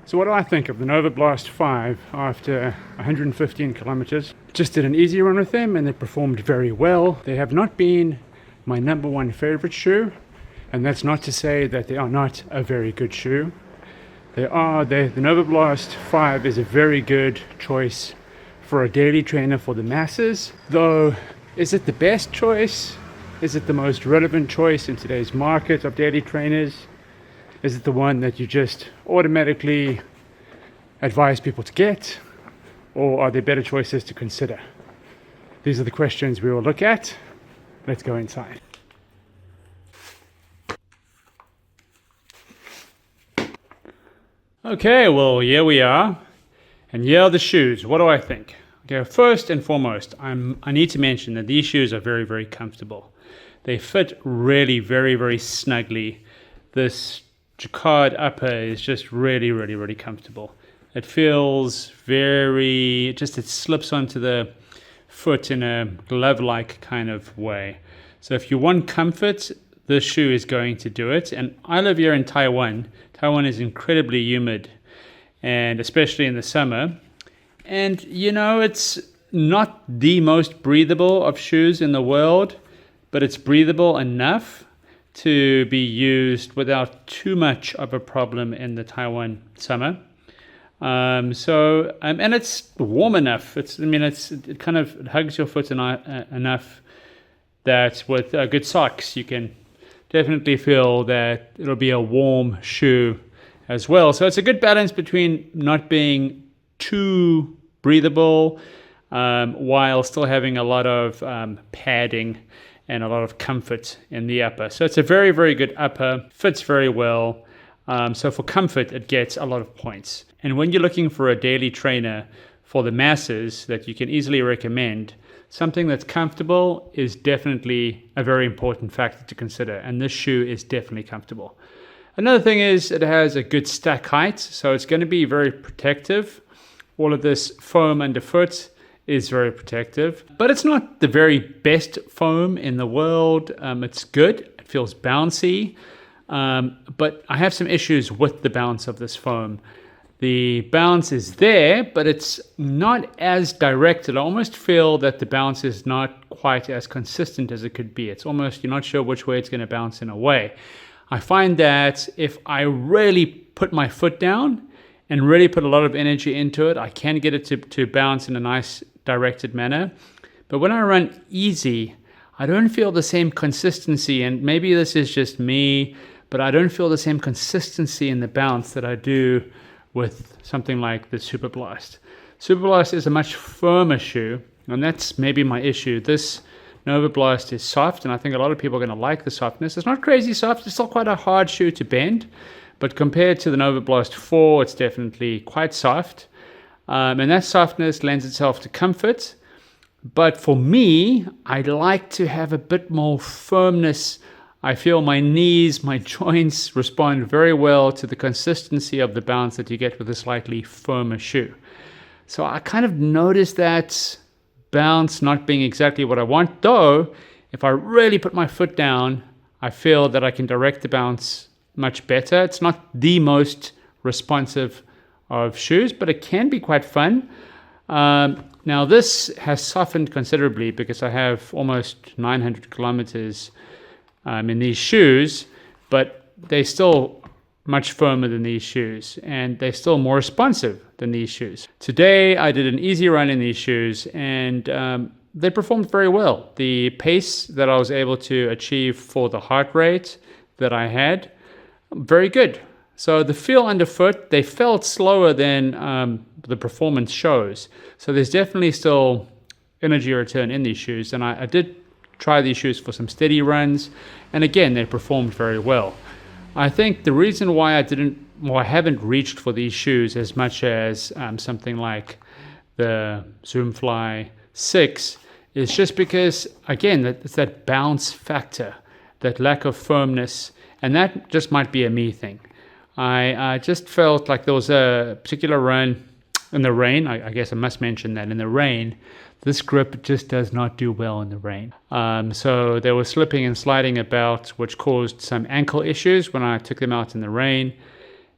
So what do I think of the Novablast 5 after 115 kilometers? Just did an easy run with them and they performed very well. They have not been my number one favorite shoe, and that's not to say that they are not a very good shoe. The Novablast 5 is a very good choice for a daily trainer for the masses. Though, is it the best choice? Is it the most relevant choice in today's market of daily trainers? Is it the one that you just automatically advise people to get? Or are there better choices to consider? These are the questions we will look at. Let's go inside. Okay, well, here we are. And here are the shoes. What do I think? Okay, first and foremost, I need to mention that these shoes are very, very comfortable. They fit really very, very snugly. This jacquard upper is just really, really, really comfortable. It feels it slips onto the foot in a glove-like kind of way. So if you want comfort, this shoe is going to do it. And I live here in Taiwan. Taiwan is incredibly humid, and especially in the summer. And you know, it's not the most breathable of shoes in the world, but it's breathable enough to be used without too much of a problem in the Taiwan summer. And it's warm enough. It kind of hugs your foot enough that with good socks you can definitely feel that it'll be a warm shoe as well. So it's a good balance between not being too breathable while still having a lot of padding and a lot of comfort in the upper. So it's a very, very good upper, fits very well. So for comfort, it gets a lot of points. And when you're looking for a daily trainer for the masses that you can easily recommend, something that's comfortable is definitely a very important factor to consider. And this shoe is definitely comfortable. Another thing is it has a good stack height, so it's going to be very protective. All of this foam underfoot is very protective, but it's not the very best foam in the world. It's good, it feels bouncy, but I have some issues with the bounce of this foam. The bounce is there, but it's not as directed. I almost feel that the bounce is not quite as consistent as it could be. It's almost, you're not sure which way it's going to bounce in a way. I find that if I really put my foot down and really put a lot of energy into it, I can get it to bounce in a nice directed manner. But when I run easy, I don't feel the same consistency, and maybe this is just me, but I don't feel the same consistency in the bounce that I do with something like the Superblast. Superblast is a much firmer shoe, and that's maybe my issue. This Novablast is soft, and I think a lot of people are going to like the softness. It's not crazy soft, it's still quite a hard shoe to bend, but compared to the Novablast 4, it's definitely quite soft. And that softness lends itself to comfort. But for me, I like to have a bit more firmness. I feel my knees, my joints respond very well to the consistency of the bounce that you get with a slightly firmer shoe. So I kind of noticed that bounce not being exactly what I want, though if I really put my foot down, I feel that I can direct the bounce much better. It's not the most responsive of shoes, but it can be quite fun. Now this has softened considerably because I have almost 900 kilometers in these shoes, but they're still much firmer than these shoes, and they're still more responsive than these shoes. Today I did an easy run in these shoes, and they performed very well. The pace that I was able to achieve for the heart rate that I had, very good. So the feel underfoot, they felt slower than the performance shows. So there's definitely still energy return in these shoes. And I did try these shoes for some steady runs. And again, they performed very well. I think the reason why I haven't reached for these shoes as much as something like the Zoomfly 6 is just because, again, it's that bounce factor, that lack of firmness. And that just might be a me thing. I just felt like there was a particular run in the rain. I guess I must mention that in the rain, this grip just does not do well in the rain. So there was slipping and sliding about, which caused some ankle issues when I took them out in the rain.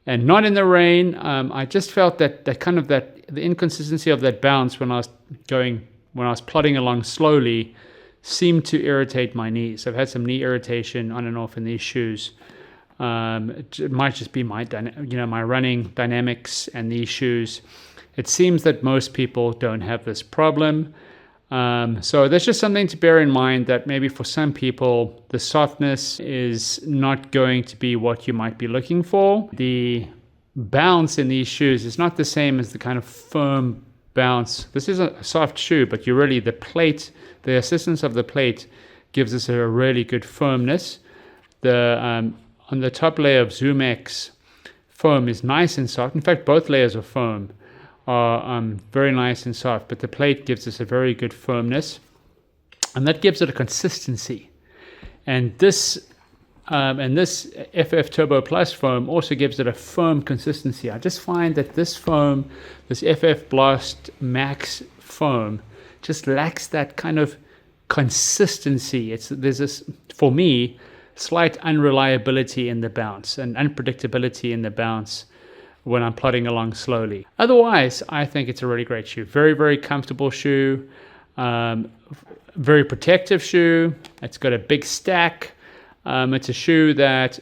and not in the rain. I just felt that the inconsistency of that bounce when I was plodding along slowly seemed to irritate my knees. I've had some knee irritation on and off in these shoes. It might just be my running dynamics and these shoes. It seems that most people don't have this problem. So there's just something to bear in mind, that maybe for some people the softness is not going to be what you might be looking for. The bounce in these shoes is not the same as the kind of firm bounce. This is a soft shoe, but the assistance of the plate gives us a really good firmness. On the top layer of Zoom X, foam is nice and soft. In fact, both layers of foam are very nice and soft, but the plate gives us a very good firmness, and that gives it a consistency. And this FF Turbo Plus foam also gives it a firm consistency. I just find that this foam, this FF Blast Max foam, just lacks that kind of consistency. There's this, for me, slight unreliability in the bounce and unpredictability in the bounce when I'm plodding along slowly. Otherwise, I think it's a really great shoe. Very, very comfortable shoe. Very protective shoe. It's got a big stack. It's a shoe that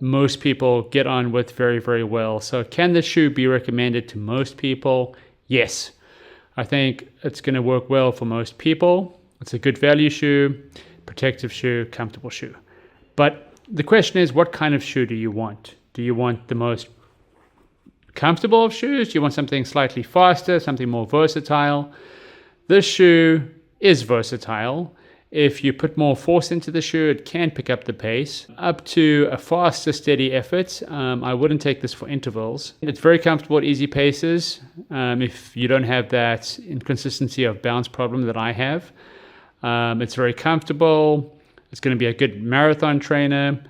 most people get on with very, very well. So can this shoe be recommended to most people? Yes. I think it's going to work well for most people. It's a good value shoe, protective shoe, comfortable shoe. But the question is, what kind of shoe do you want? Do you want the most comfortable of shoes? Do you want something slightly faster, something more versatile? This shoe is versatile. If you put more force into the shoe, it can pick up the pace up to a faster, steady effort. I wouldn't take this for intervals. It's very comfortable at easy paces. If you don't have that inconsistency of bounce problem that I have, it's very comfortable. It's going to be a good marathon trainer.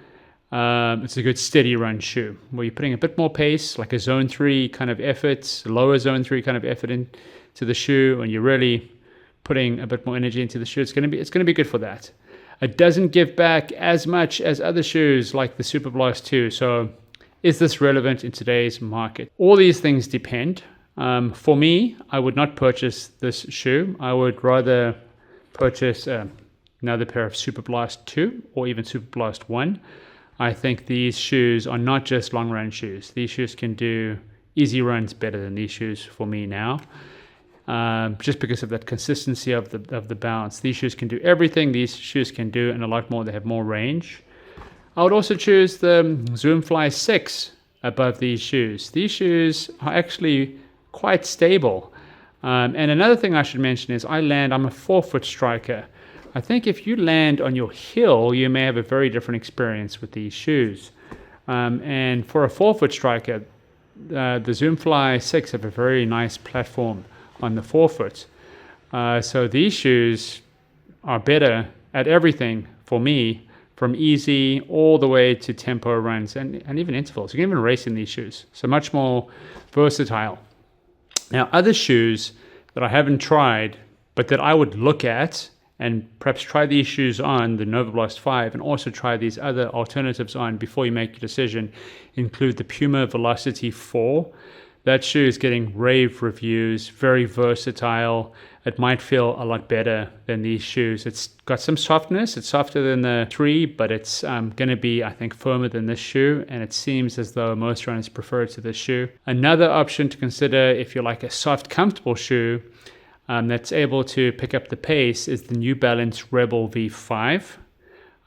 It's a good steady run shoe where you're putting a bit more pace, like a zone 3 kind of effort, lower zone 3 kind of effort into the shoe, and you're really putting a bit more energy into the shoe. It's going to be good for that. It doesn't give back as much as other shoes like the Superblast 2. So is this relevant in today's market? All these things depend. For me, I would not purchase this shoe. I would rather purchase another pair of Superblast 2 or even Superblast 1. I think these shoes are not just long run shoes. These shoes can do easy runs better than these shoes for me now. Just because of that consistency of the bounce. These shoes can do everything these shoes can do and a lot more. They have more range. I would also choose the Zoomfly 6 above these shoes. These shoes are actually quite stable. And another thing I should mention is I'm a 4-foot striker. I think if you land on your heel, you may have a very different experience with these shoes. And for a 4-foot striker, the Zoomfly 6 have a very nice platform on the forefoot. So these shoes are better at everything for me, from easy all the way to tempo runs and even intervals. You can even race in these shoes. So much more versatile. Now, other shoes that I haven't tried, but that I would look at and perhaps try these shoes on, the Novablast 5, and also try these other alternatives on before you make your decision, include the Puma Velocity 4. That shoe is getting rave reviews, very versatile. It might feel a lot better than these shoes. It's got some softness. It's softer than the 3, but it's going to be, I think, firmer than this shoe. And it seems as though most runners prefer it to this shoe. Another option to consider if you like a soft, comfortable shoe that's able to pick up the pace is the New Balance Rebel V5.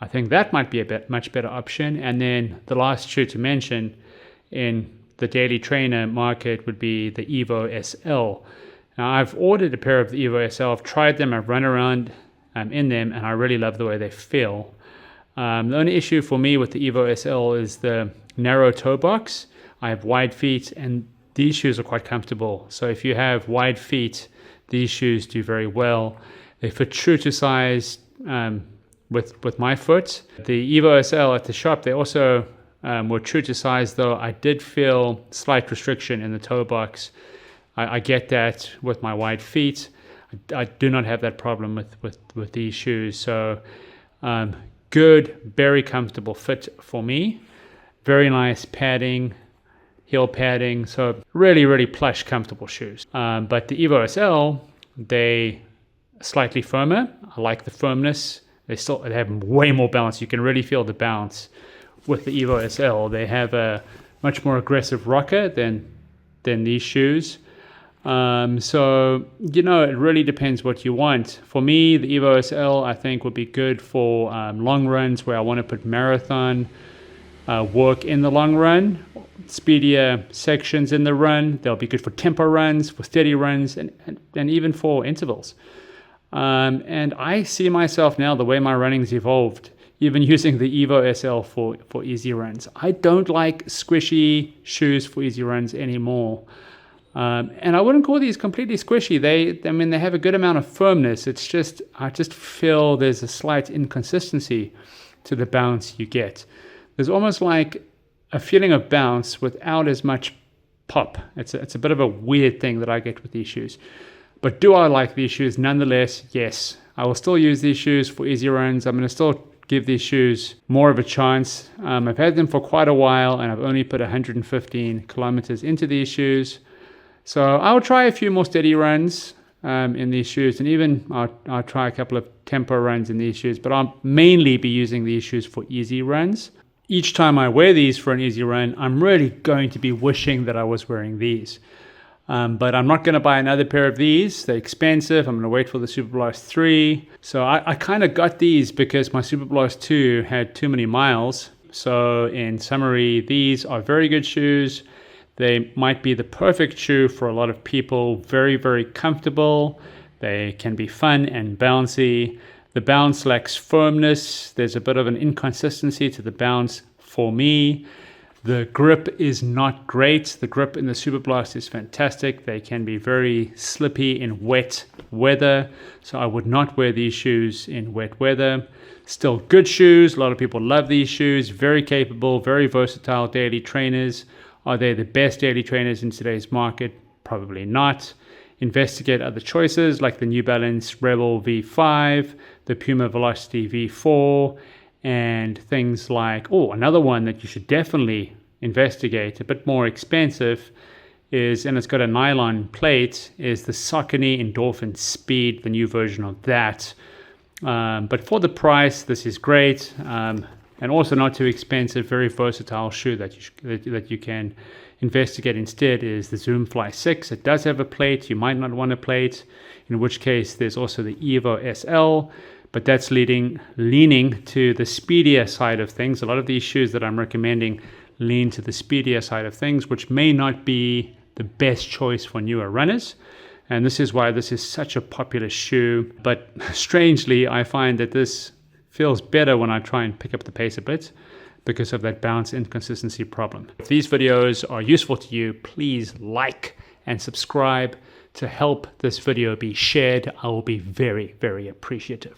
I think that might be a much better option. And then the last shoe to mention in the daily trainer market would be the Evo SL. Now, I've ordered a pair of the Evo SL. I've tried them. I've run around in them, and I really love the way they feel. The only issue for me with the Evo SL is the narrow toe box. I have wide feet, and these shoes are quite comfortable. So if you have wide feet, these shoes do very well. They fit true to size with my foot. The Evo SL at the shop, they also were true to size, though I did feel slight restriction in the toe box. I get that with my wide feet. I do not have that problem with these shoes. So good, very comfortable fit for me. Very nice padding, heel padding. So really, really plush, comfortable shoes. But the Evo SL, they slightly firmer. I like the firmness. They have way more bounce. You can really feel the bounce with the Evo SL. They have a much more aggressive rocker than these shoes. So, it really depends what you want. For me, the Evo SL, I think, would be good for long runs where I want to put marathon work in the long run, speedier sections in the run. They'll be good for tempo runs, for steady runs, and even for intervals. And I see myself now, the way my running's evolved, even using the Evo SL for easy runs. I don't like squishy shoes for easy runs anymore. And I wouldn't call these completely squishy. They have a good amount of firmness. It's just, I just feel there's a slight inconsistency to the bounce you get. There's almost like a feeling of bounce without as much pop. It's a bit of a weird thing that I get with these shoes. But do I like these shoes? Nonetheless, yes. I will still use these shoes for easy runs. I'm going to still give these shoes more of a chance. I've had them for quite a while, and I've only put 115 kilometers into these shoes. So I'll try a few more steady runs in these shoes, and even I'll try a couple of tempo runs in these shoes, but I'll mainly be using these shoes for easy runs. Each time I wear these for an easy run, I'm really going to be wishing that I was wearing these. But I'm not going to buy another pair of these. They're expensive. I'm going to wait for the Superblast 3. So I kind of got these because my Superblast 2 had too many miles. So in summary, these are very good shoes. They might be the perfect shoe for a lot of people. Very, very comfortable. They can be fun and bouncy. The bounce lacks firmness. There's a bit of an inconsistency to the bounce for me. The grip is not great. The grip in the Superblast is fantastic. They can be very slippy in wet weather. So I would not wear these shoes in wet weather. Still good shoes. A lot of people love these shoes. Very capable, very versatile daily trainers. Are they the best daily trainers in today's market? Probably not. Investigate other choices like the New Balance Rebel V5, the Puma Velocity V4, and things like, another one that you should definitely investigate, a bit more expensive, and it's got a nylon plate, is the Saucony Endorphin Speed, the new version of that. But for the price, this is great, and also not too expensive, very versatile shoe that you can investigate instead is the Zoomfly 6. It does have a plate. You might not want a plate, in which case there's also the Evo SL, but that's leaning to the speedier side of things. A lot of these shoes that I'm recommending lean to the speedier side of things, which may not be the best choice for newer runners. And this is why this is such a popular shoe. But strangely, I find that this feels better when I try and pick up the pace a bit because of that bounce inconsistency problem. If these videos are useful to you, please like and subscribe to help this video be shared. I will be very, very appreciative.